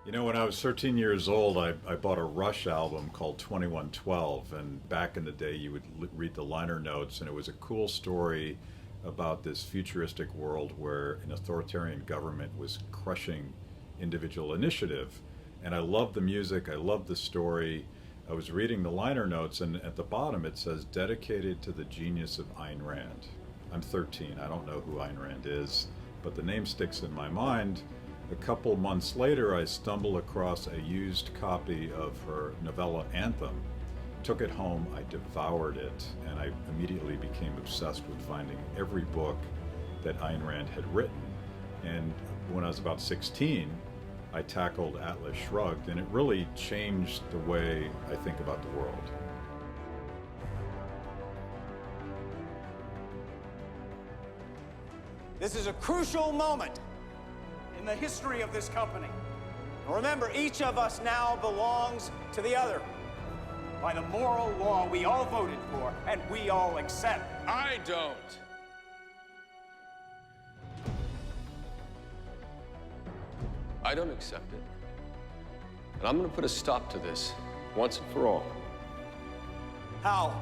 You know, when I was 13 years old, I bought a Rush album called 2112, and back in the day you would read the liner notes, and it was a cool story about this futuristic world where an authoritarian government was crushing individual initiative. And I loved the music, I loved the story. I was reading the liner notes, and at the bottom it says, dedicated to the genius of Ayn Rand. I'm 13, I don't know who Ayn Rand is, but the name sticks in my mind. A couple months later, I stumbled across a used copy of her novella Anthem. Took it home, I devoured it, and I immediately became obsessed with finding every book that Ayn Rand had written. And when I was about 16, I tackled Atlas Shrugged, and it really changed the way I think about the world. This is a crucial moment in the history of this company. Remember, each of us now belongs to the other by the moral law we all voted for and we all accept. I don't. I don't accept it. And I'm going to put a stop to this once and for all. How?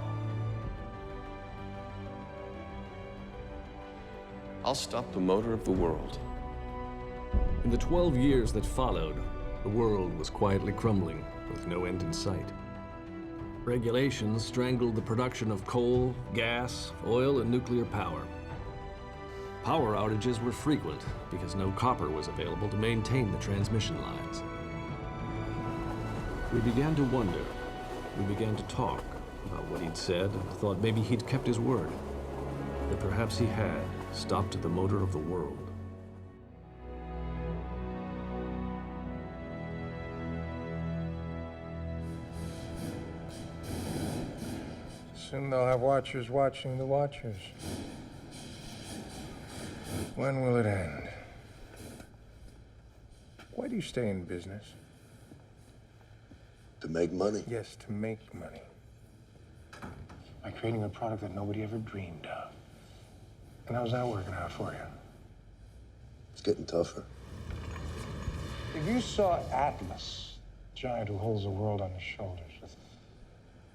I'll stop the motor of the world. In the 12 years that followed, the world was quietly crumbling with no end in sight. Regulations strangled the production of coal, gas, oil, and nuclear power. Power outages were frequent because no copper was available to maintain the transmission lines. We began to wonder. We began to talk about what he'd said and thought maybe he'd kept his word. That perhaps he had stopped the motor of the world. Soon they'll have watchers watching the watchers. When will it end? Why do you stay in business? To make money? Yes, to make money. By creating a product that nobody ever dreamed of. And how's that working out for you? It's getting tougher. If you saw Atlas, the giant who holds the world on his shoulders, with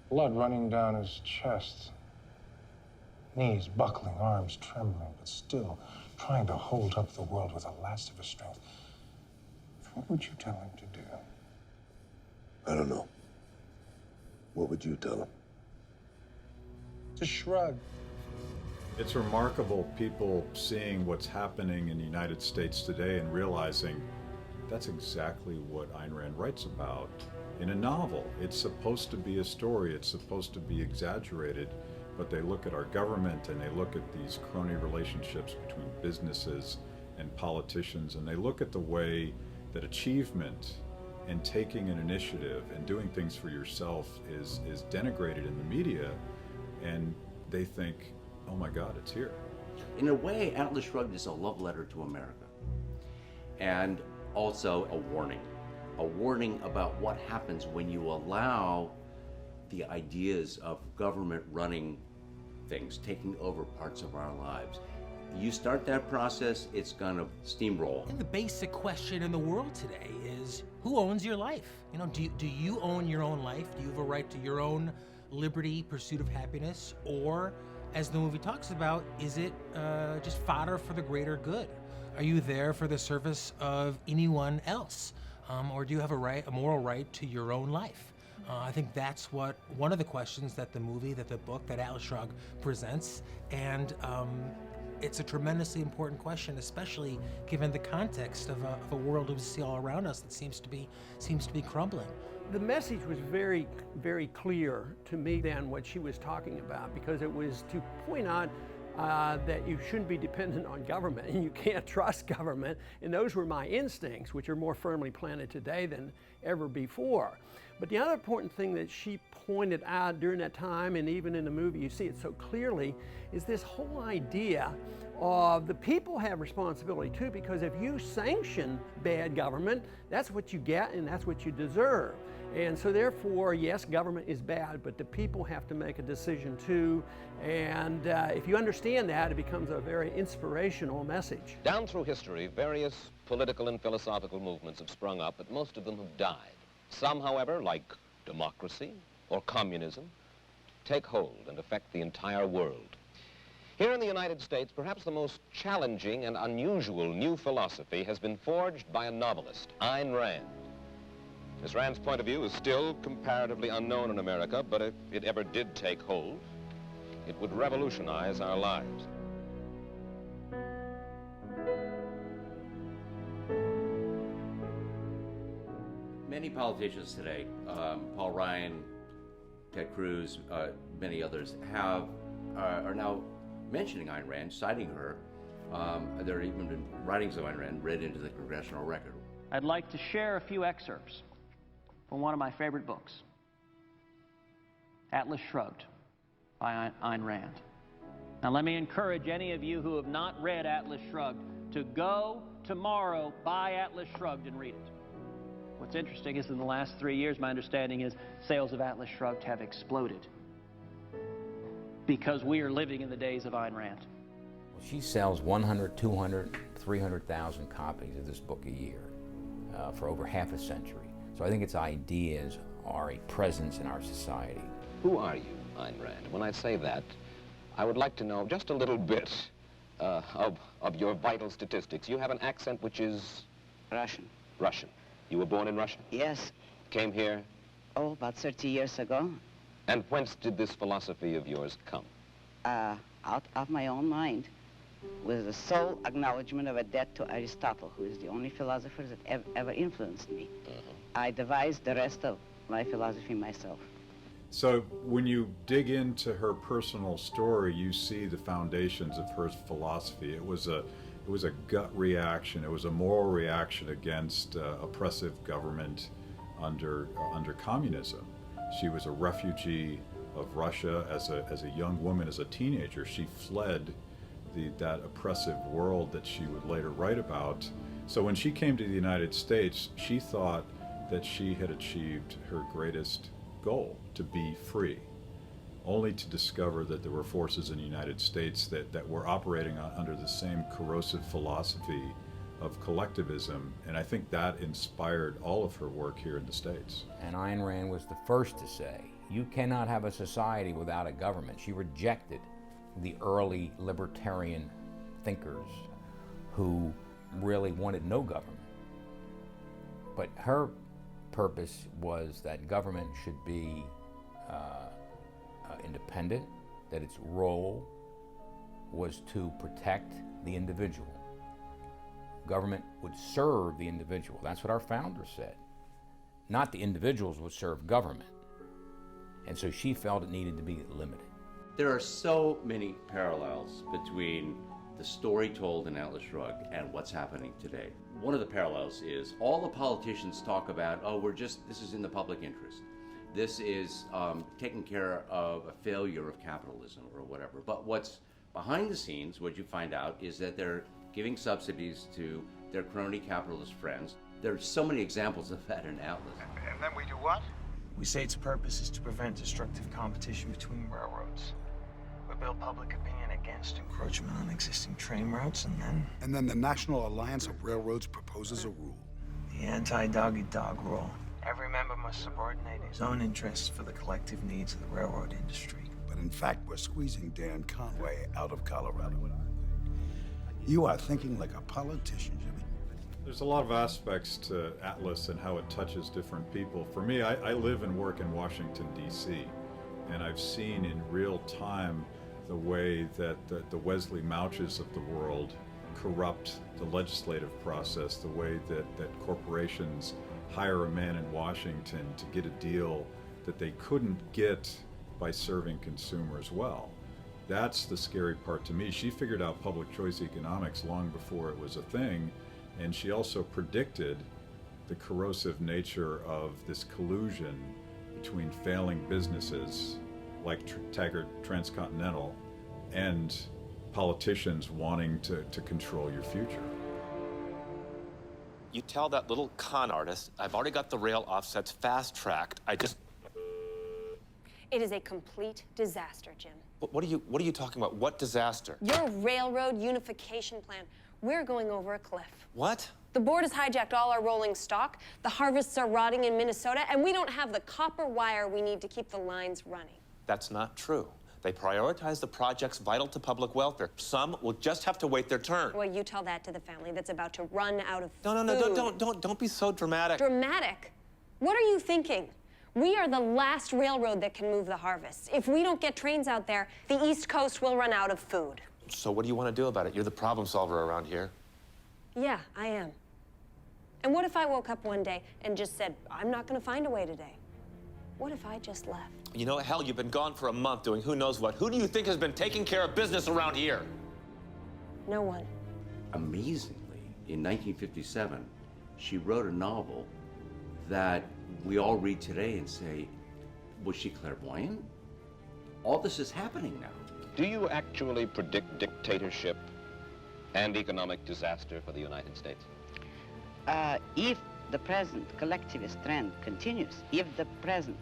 blood running down his chest, knees buckling, arms trembling, but still trying to hold up the world with the last of his strength, what would you tell him to do? I don't know. What would you tell him? To shrug. It's remarkable, people seeing what's happening in the United States today and realizing that's exactly what Ayn Rand writes about in a novel. It's supposed to be a story, it's supposed to be exaggerated, but they look at our government and they look at these crony relationships between businesses and politicians, and they look at the way that achievement and taking an initiative and doing things for yourself is denigrated in the media, and they think, oh my God, it's here. In a way, Atlas Shrugged is a love letter to America, and also a warning about what happens when you allow the ideas of government running things, taking over parts of our lives. You start that process, it's gonna steamroll. And the basic question in the world today is, who owns your life? You know, do you own your own life? Do you have a right to your own liberty, pursuit of happiness? Or, as the movie talks about, is it just fodder for the greater good? Are you there for the service of anyone else? Or do you have a moral right to your own life? I think that's one of the questions that the movie, that the book, that Atlas Shrugged presents, and it's a tremendously important question, especially given the context of a world we see all around us that seems to be crumbling. The message was very, very clear to me then, what she was talking about, because it was to point out that you shouldn't be dependent on government and you can't trust government. And those were my instincts, which are more firmly planted today than ever before. But the other important thing that she pointed out during that time, and even in the movie you see it so clearly, is this whole idea of the people have responsibility too, because if you sanction bad government, that's what you get and that's what you deserve. And so therefore, yes, government is bad, but the people have to make a decision too. And if you understand that, it becomes a very inspirational message. Down through history, various political and philosophical movements have sprung up, but most of them have died. Some, however, like democracy or communism, take hold and affect the entire world. Here in the United States, perhaps the most challenging and unusual new philosophy has been forged by a novelist, Ayn Rand. Miss Rand's point of view is still comparatively unknown in America, but if it ever did take hold, it would revolutionize our lives. Many politicians today, Paul Ryan, Ted Cruz, many others, are now mentioning Ayn Rand, citing her. There have even been writings of Ayn Rand read into the congressional record. I'd like to share a few excerpts from one of my favorite books, Atlas Shrugged by Ayn Rand. Now let me encourage any of you who have not read Atlas Shrugged to go tomorrow, buy Atlas Shrugged and read it. What's interesting is in the last 3 years, my understanding is sales of Atlas Shrugged have exploded because we are living in the days of Ayn Rand. She sells 100, 200, 300,000 copies of this book a year for over half a century. So I think its ideas are a presence in our society. Who are you, Ayn Rand? When I say that, I would like to know just a little bit of your vital statistics. You have an accent which is... Russian. Russian. You were born in Russia? Yes. Came here? Oh, about 30 years ago. And whence did this philosophy of yours come? Out of my own mind, with the sole acknowledgement of a debt to Aristotle, who is the only philosopher that ever influenced me. I devised the rest of my philosophy myself. So when you dig into her personal story, you see the foundations of her philosophy. It was a gut reaction. It was a moral reaction against oppressive government under communism. She was a refugee of Russia as a young woman, as a teenager. She fled that oppressive world that she would later write about. So when she came to the United States, she thought that she had achieved her greatest goal, to be free, only to discover that there were forces in the United States that were operating under the same corrosive philosophy of collectivism, and I think that inspired all of her work here in the States. And Ayn Rand was the first to say, you cannot have a society without a government. She rejected the early libertarian thinkers who really wanted no government. But her purpose was that government should be independent, that its role was to protect the individual. Government would serve the individual. That's what our founder said. Not the individuals would serve government. And so she felt it needed to be limited. There are so many parallels between the story told in Atlas Shrugged and what's happening today. One of the parallels is all the politicians talk about, oh, this is in the public interest. This is taking care of a failure of capitalism or whatever. But what's behind the scenes, what you find out, is that they're giving subsidies to their crony capitalist friends. There's so many examples of that in Atlas. And then we do what? We say its purpose is to prevent destructive competition between railroads. We build public opinion against encroachment on existing train routes, and then the National Alliance of Railroads proposes a rule. The anti-dog-eat-dog rule. Every member must subordinate his own interests for the collective needs of the railroad industry. But in fact, we're squeezing Dan Conway out of Colorado. You are thinking like a politician, Jimmy. There's a lot of aspects to Atlas and how it touches different people. For me, I live and work in Washington, D.C., and I've seen in real time the way that the Wesley Mouches of the world corrupt the legislative process, the way that corporations hire a man in Washington to get a deal that they couldn't get by serving consumers well. That's the scary part to me. She figured out public choice economics long before it was a thing, and she also predicted the corrosive nature of this collusion between failing businesses like Taggart Transcontinental and politicians wanting to control your future. You tell that little con artist, I've already got the rail offsets fast-tracked. It is a complete disaster, Jim. What are you talking about? What disaster? Your railroad unification plan. We're going over a cliff. What? The board has hijacked all our rolling stock, the harvests are rotting in Minnesota, and we don't have the copper wire we need to keep the lines running. That's not true. They prioritize the projects vital to public welfare. Some will just have to wait their turn. Well, you tell that to the family that's about to run out of Don't be so dramatic. Dramatic? What are you thinking? We are the last railroad that can move the harvest. If we don't get trains out there, the East Coast will run out of food. So what do you want to do about it? You're the problem solver around here. Yeah, I am. And what if I woke up one day and just said, I'm not going to find a way today? What if I just left? You know, hell, you've been gone for a month doing who knows what. Who do you think has been taking care of business around here? No one. Amazingly, in 1957, she wrote a novel that we all read today and say, was she clairvoyant? All this is happening now. Do you actually predict dictatorship and economic disaster for the United States? If the present collectivist trend continues, if the present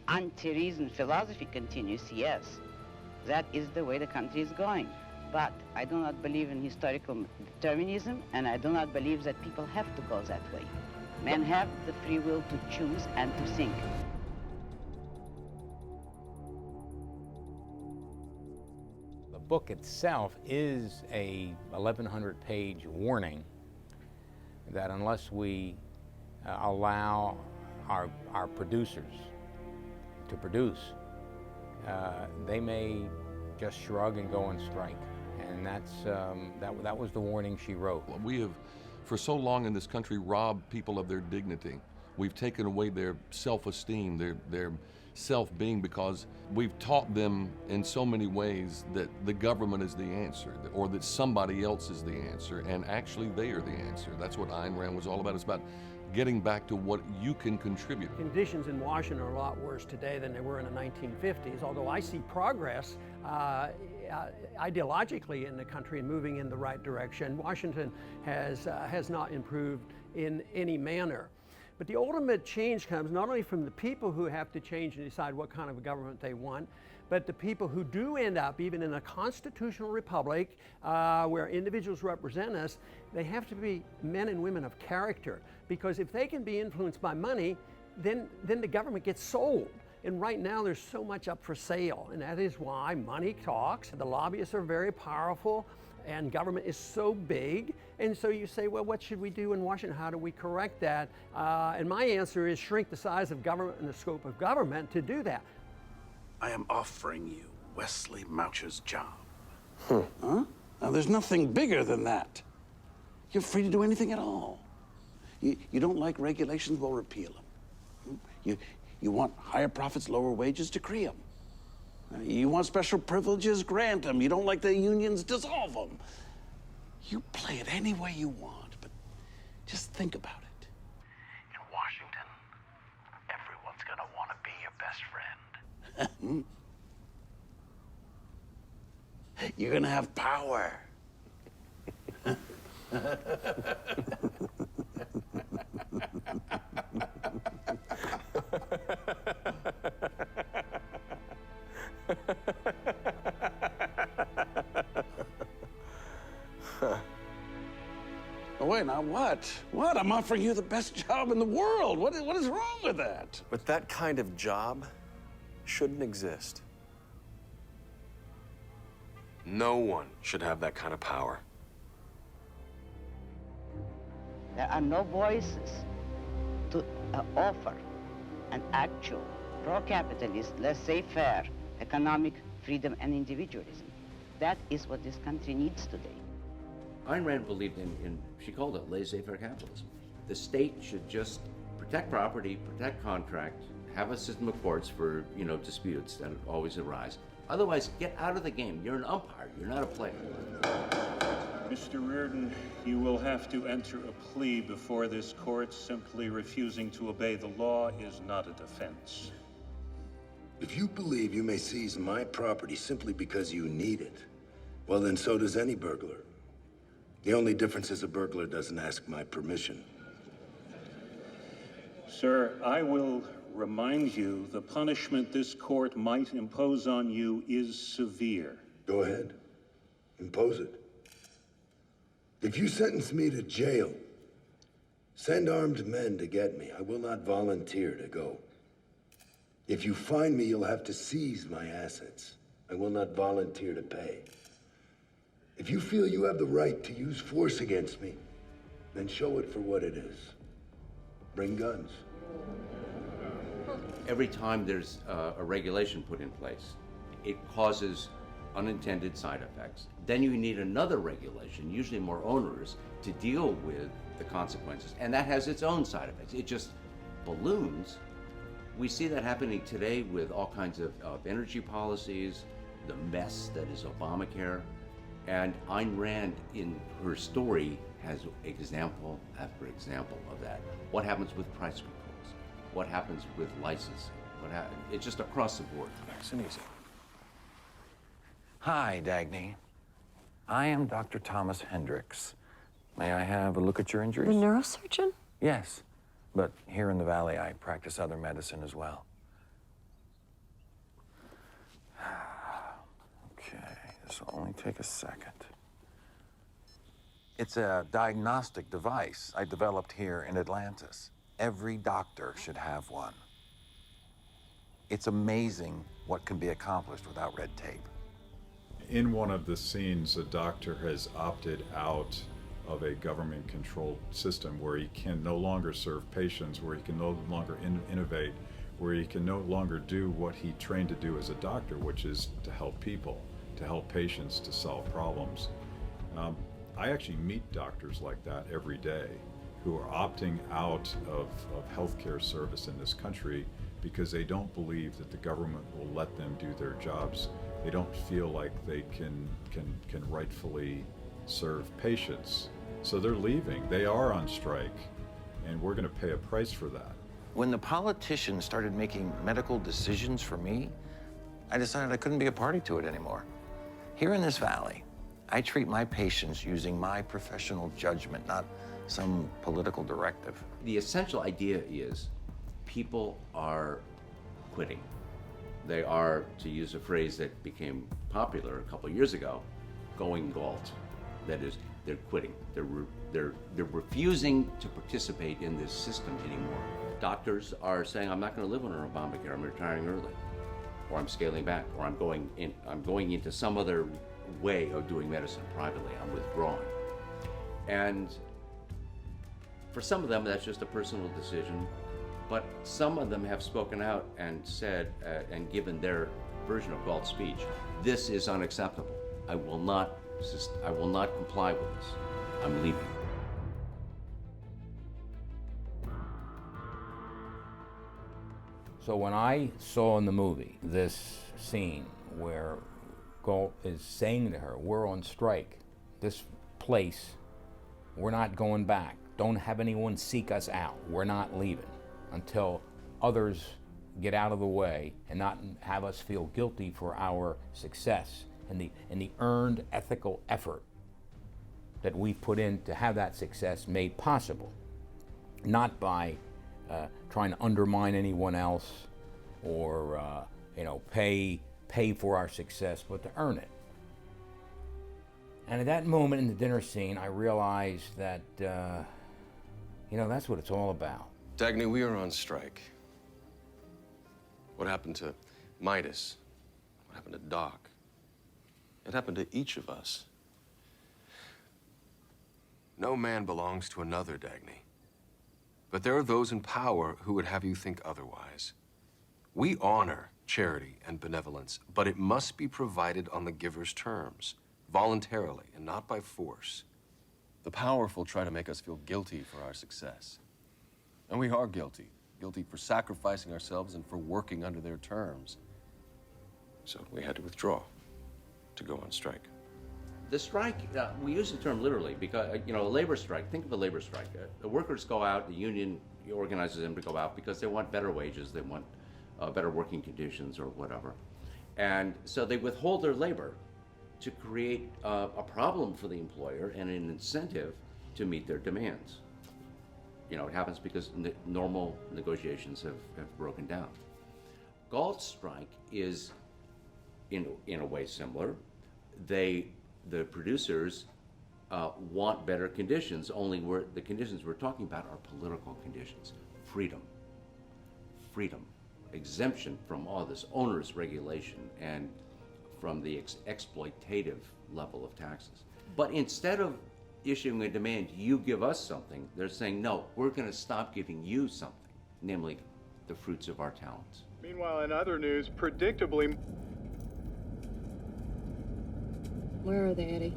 anti-reason philosophy continues, yes, that is the way the country is going. But I do not believe in historical determinism, and I do not believe that people have to go that way. Men have the free will to choose and to think. The book itself is a 1,100-page warning that unless we allow our producers to produce, they may just shrug and go on strike. And that was the warning she wrote. We have, for so long in this country, robbed people of their dignity. We've taken away their self-esteem, their self-being, because we've taught them in so many ways that the government is the answer, or that somebody else is the answer, and actually they are the answer. That's what Ayn Rand was all about. It's about getting back to what you can contribute. Conditions in Washington are a lot worse today than they were in the 1950s, although I see progress ideologically in the country and moving in the right direction. Washington has not improved in any manner. But the ultimate change comes not only from the people who have to change and decide what kind of a government they want, but the people who do end up, even in a constitutional republic where individuals represent us, they have to be men and women of character. Because if they can be influenced by money, then the government gets sold. And right now there's so much up for sale, and that is why money talks. The lobbyists are very powerful, and government is so big. And so you say, well, what should we do in Washington? How do we correct that? And my answer is shrink the size of government and the scope of government to do that. I am offering you Wesley Moucher's job. Huh? Now, there's nothing bigger than that. You're free to do anything at all. You don't like regulations, we'll repeal them. You want higher profits, lower wages, decree them. You want special privileges, grant them. You don't like the unions, dissolve them. You play it any way you want, but just think about it. In Washington, everyone's gonna want to be your best friend. You're gonna have power. Oh, wait, now what? What? I'm offering you the best job in the world. What is wrong with that? But that kind of job shouldn't exist. No one should have that kind of power. There are no voices to offer an actual pro-capitalist, laissez-faire economic freedom and individualism. That is what this country needs today. Ayn Rand believed she called it laissez-faire capitalism. The state should just protect property, protect contract, have a system of courts for, disputes that always arise. Otherwise, get out of the game. You're an umpire, you're not a player. Mr. Reardon, you will have to enter a plea before this court. Simply refusing to obey the law is not a defense. If you believe you may seize my property simply because you need it, well, then so does any burglar. The only difference is a burglar doesn't ask my permission. Sir, I will remind you the punishment this court might impose on you is severe. Go ahead. Impose it. If you sentence me to jail, Send armed men to get me. I will not volunteer to go. If you find me, you'll have to seize my assets. I will not volunteer to pay. If you feel you have the right to use force against me, then show it for what it is. Bring guns. Every time there's a regulation put in place, it causes unintended side effects. Then you need another regulation, usually more onerous, to deal with the consequences. And that has its own side effects. It just balloons. We see that happening today with all kinds of energy policies, the mess that is Obamacare. And Ayn Rand, in her story, has example after example of that. What happens with price controls? What happens with licensing? It's just across the board. Nice and easy. Hi, Dagny. I am Dr. Thomas Hendricks. May I have a look at your injuries? The neurosurgeon? Yes, but here in the Valley, I practice other medicine as well. Okay, this will only take a second. It's a diagnostic device I developed here in Atlantis. Every doctor should have one. It's amazing what can be accomplished without red tape. In one of the scenes, a doctor has opted out of a government-controlled system where he can no longer serve patients, where he can no longer innovate, where he can no longer do what he trained to do as a doctor, which is to help people, to help patients, to solve problems. I actually meet doctors like that every day who are opting out of healthcare service in this country because they don't believe that the government will let them do their jobs. They don't feel like they can rightfully serve patients. So they're leaving. They are on strike, and we're going to pay a price for that. When the politicians started making medical decisions for me, I decided I couldn't be a party to it anymore. Here in this valley, I treat my patients using my professional judgment, not some political directive. The essential idea is people are quitting. They are, to use a phrase that became popular a couple of years ago, going galt. That is, they're quitting. They're refusing to participate in this system anymore. Doctors are saying, I'm not going to live under Obamacare. I'm retiring early, or I'm scaling back, or I'm going into some other way of doing medicine privately. I'm withdrawing. And for some of them, that's just a personal decision. But some of them have spoken out and said, and given their version of Galt's speech, this is unacceptable. I will not comply with this. I'm leaving. So when I saw in the movie this scene where Galt is saying to her, we're on strike, this place, we're not going back. Don't have anyone seek us out. We're not leaving until others get out of the way and not have us feel guilty for our success and the earned ethical effort that we've put in to have that success made possible, not by trying to undermine anyone else or pay for our success, but to earn it. And at that moment in the dinner scene, I realized that that's what it's all about. Dagny, we are on strike. What happened to Midas? What happened to Doc? It happened to each of us. No man belongs to another, Dagny. But there are those in power who would have you think otherwise. We honor charity and benevolence, but it must be provided on the giver's terms, voluntarily and not by force. The powerful try to make us feel guilty for our success. And we are guilty. Guilty for sacrificing ourselves and for working under their terms. So we had to withdraw, to go on strike. The strike, we use the term literally because, a labor strike, think of a labor strike. The workers go out, the union organizes them to go out because they want better wages, they want better working conditions or whatever. And so they withhold their labor to create a problem for the employer and an incentive to meet their demands. It happens because normal negotiations have broken down. Galt's strike is, in a way, similar. The producers want better conditions, only the conditions we're talking about are political conditions. Freedom. Freedom. Exemption from all this onerous regulation and from the exploitative level of taxes. But instead of issuing a demand, you give us something, they're saying, no, we're going to stop giving you something, namely the fruits of our talents. Meanwhile, in other news, predictably... Where are they, Eddie?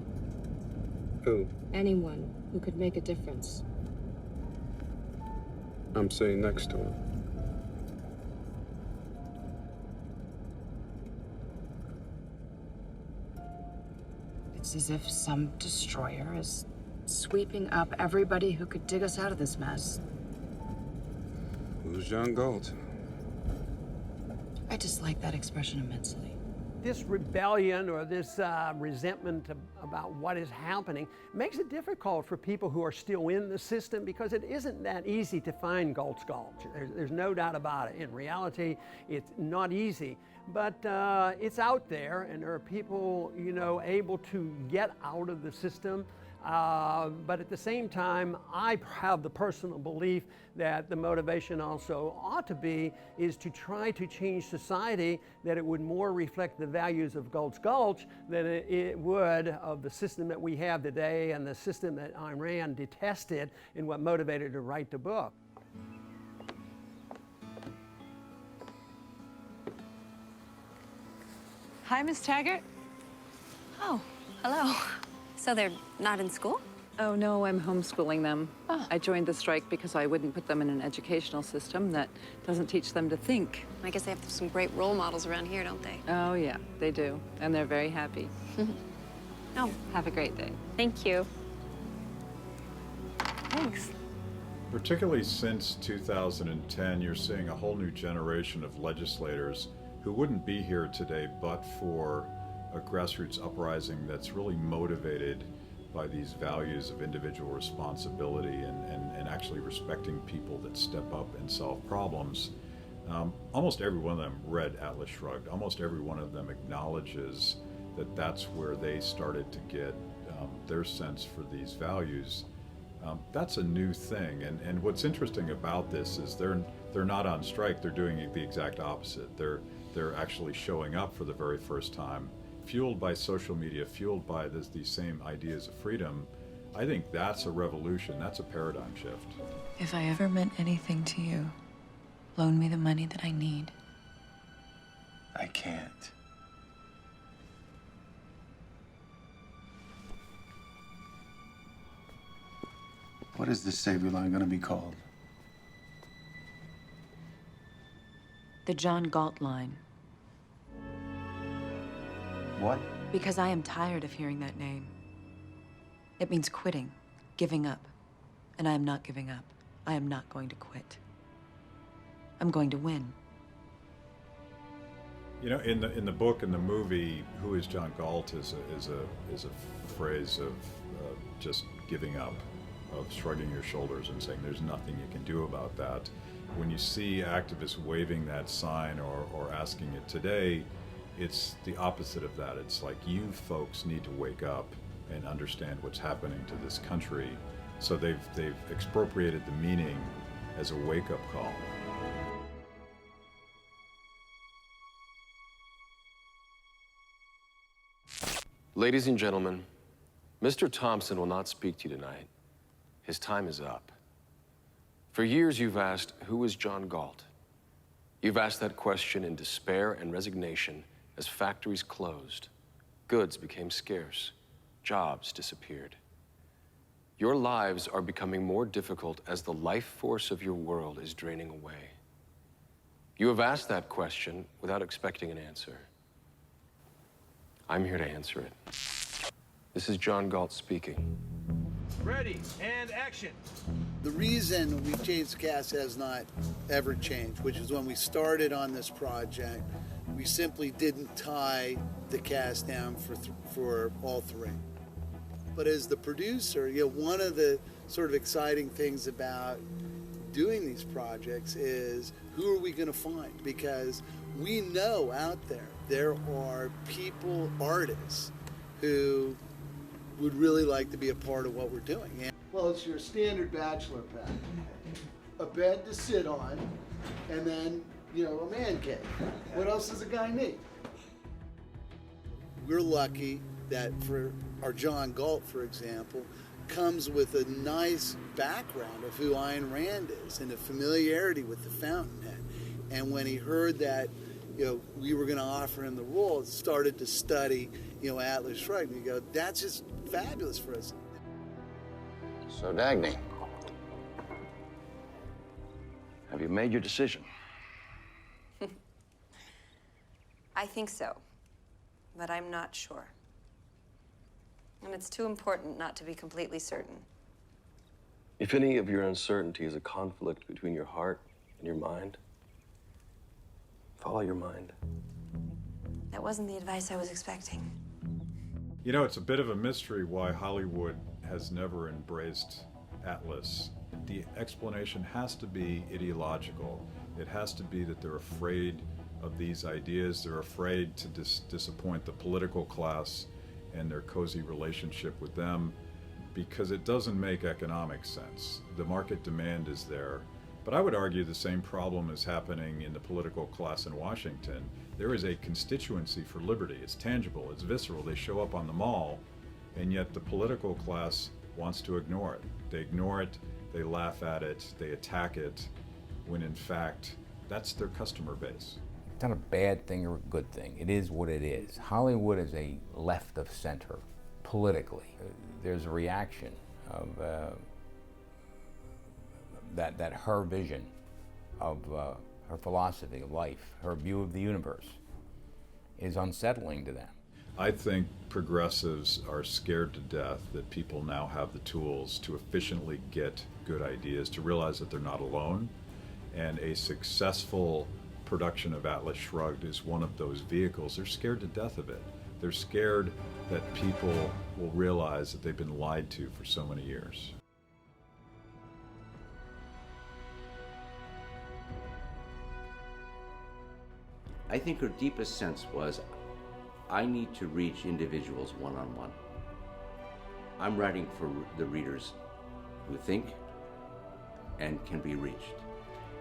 Who? Anyone who could make a difference. I'm sitting next to him. It's as if some destroyer is sweeping up everybody who could dig us out of this mess. Who's John Galt? I dislike that expression immensely. This rebellion or this resentment about what is happening makes it difficult for people who are still in the system, because it isn't that easy to find Galt's Gulch. There's no doubt about it. In reality, it's not easy, but it's out there, and there are people, you know, able to get out of the system. But at the same time, I have the personal belief that the motivation also ought to be is to try to change society, that it would more reflect the values of Galt's Gulch than it would of the system that we have today and the system that Ayn Rand detested and what motivated her to write the book. Hi, Miss Taggart. Oh, hello. So they're not in school? Oh, no, I'm homeschooling them. I joined the strike because I wouldn't put them in an educational system that doesn't teach them to think. I guess they have some great role models around here, don't they? Oh, yeah, they do. And they're very happy. Oh. Have a great day. Thank you. Thanks. Particularly since 2010, you're seeing a whole new generation of legislators who wouldn't be here today but for a grassroots uprising that's really motivated by these values of individual responsibility and actually respecting people that step up and solve problems. Almost every one of them read Atlas Shrugged. Almost every one of them acknowledges that that's where they started to get their sense for these values. That's a new thing, and what's interesting about this is they're not on strike. They're doing the exact opposite. They're actually showing up for the very first time, fueled by social media, fueled by these same ideas of freedom. I think that's a revolution. That's a paradigm shift. If I ever meant anything to you, loan me the money that I need. I can't. What is this savior line going to be called? The John Galt line. What? Because I am tired of hearing that name. It means quitting, giving up. And I am not giving up. I am not going to quit. I'm going to win. You know, in the book and the movie, "Who is John Galt" is a phrase of just giving up, of shrugging your shoulders and saying there's nothing you can do about that. When you see activists waving that sign or asking it today, it's the opposite of that. It's like, you folks need to wake up and understand what's happening to this country. So they've expropriated the meaning as a wake-up call. Ladies and gentlemen, Mr. Thompson will not speak to you tonight. His time is up. For years you've asked, who is John Galt? You've asked that question in despair and resignation as factories closed, goods became scarce, jobs disappeared. Your lives are becoming more difficult as the life force of your world is draining away. You have asked that question without expecting an answer. I'm here to answer it. This is John Galt speaking. Ready, and action. The reason we've changed the cast has not ever changed, which is when we started on this project, we simply didn't tie the cast down for all three. But as the producer, you know, one of the sort of exciting things about doing these projects is, who are we going to find? Because we know out there are people, artists, who would really like to be a part of what we're doing. Well, it's your standard bachelor pad. A bed to sit on, and then, you know, a man cave. What else does a guy need? We're lucky that for our John Galt, for example, comes with a nice background of who Ayn Rand is and a familiarity with the Fountainhead. And when he heard that, you know, we were going to offer him the role, started to study, you know, Atlas Shrugged. And you go, that's just fabulous for us. So, Dagny, have you made your decision? I think so, but I'm not sure. And it's too important not to be completely certain. If any of your uncertainty is a conflict between your heart and your mind, follow your mind. That wasn't the advice I was expecting. You know, it's a bit of a mystery why Hollywood has never embraced Atlas. The explanation has to be ideological. It has to be that they're afraid of these ideas. They're afraid to disappoint the political class and their cozy relationship with them, because it doesn't make economic sense. The market demand is there. But I would argue the same problem is happening in the political class in Washington. There is a constituency for liberty. It's tangible, it's visceral. They show up on the mall, and yet the political class wants to ignore it. They ignore it, they laugh at it, they attack it, when in fact, that's their customer base. It's not a bad thing or a good thing. It is what it is. Hollywood is a left of center politically. There's a reaction of that her vision of her philosophy of life, her view of the universe, is unsettling to them. I think progressives are scared to death that people now have the tools to efficiently get good ideas, to realize that they're not alone, and a successful production of Atlas Shrugged is one of those vehicles. They're scared to death of it. They're scared that people will realize that they've been lied to for so many years. I think her deepest sense was, I need to reach individuals one-on-one. I'm writing for the readers who think and can be reached.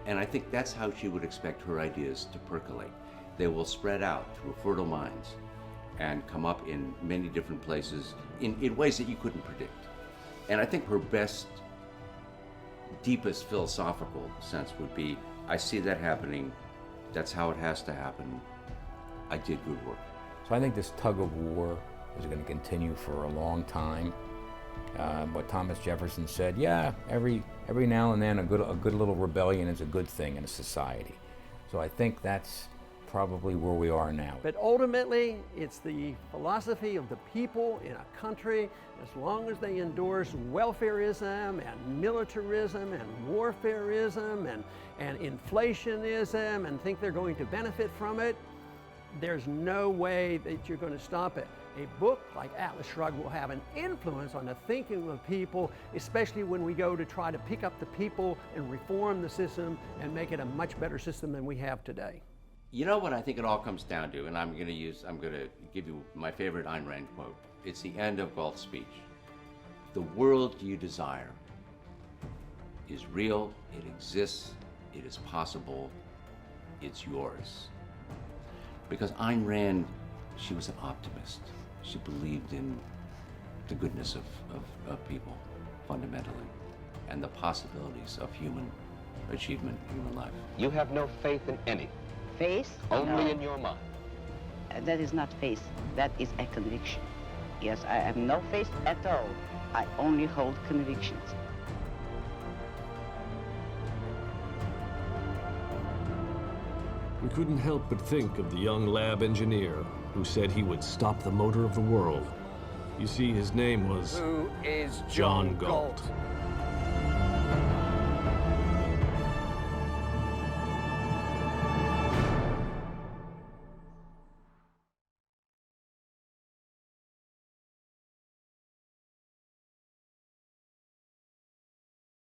And I think that's how she would expect her ideas to percolate. They will spread out through fertile minds and come up in many different places in ways that you couldn't predict. And I think her best, deepest philosophical sense would be, I see that happening, that's how it has to happen, I did good work. So I think this tug of war is going to continue for a long time. What Thomas Jefferson said, yeah, every now and then a good little rebellion is a good thing in a society. So I think that's probably where we are now. But ultimately, it's the philosophy of the people in a country, as long as they endorse welfarism and militarism and warfarism and inflationism and think they're going to benefit from it, there's no way that you're going to stop it. A book like Atlas Shrugged will have an influence on the thinking of people, especially when we go to try to pick up the people and reform the system and make it a much better system than we have today. You know what I think it all comes down to, and I'm going to give you my favorite Ayn Rand quote. It's the end of Galt's speech. The world you desire is real, it exists, it is possible, it's yours. Because Ayn Rand, she was an optimist. She believed in the goodness of people, fundamentally, and the possibilities of human achievement, human life. You have no faith in any. Faith? Only No. in your mind. That is not faith. That is a conviction. Yes, I have no faith at all. I only hold convictions. We couldn't help but think of the young lab engineer who said he would stop the motor of the world. You see, his name was... Who is John Galt.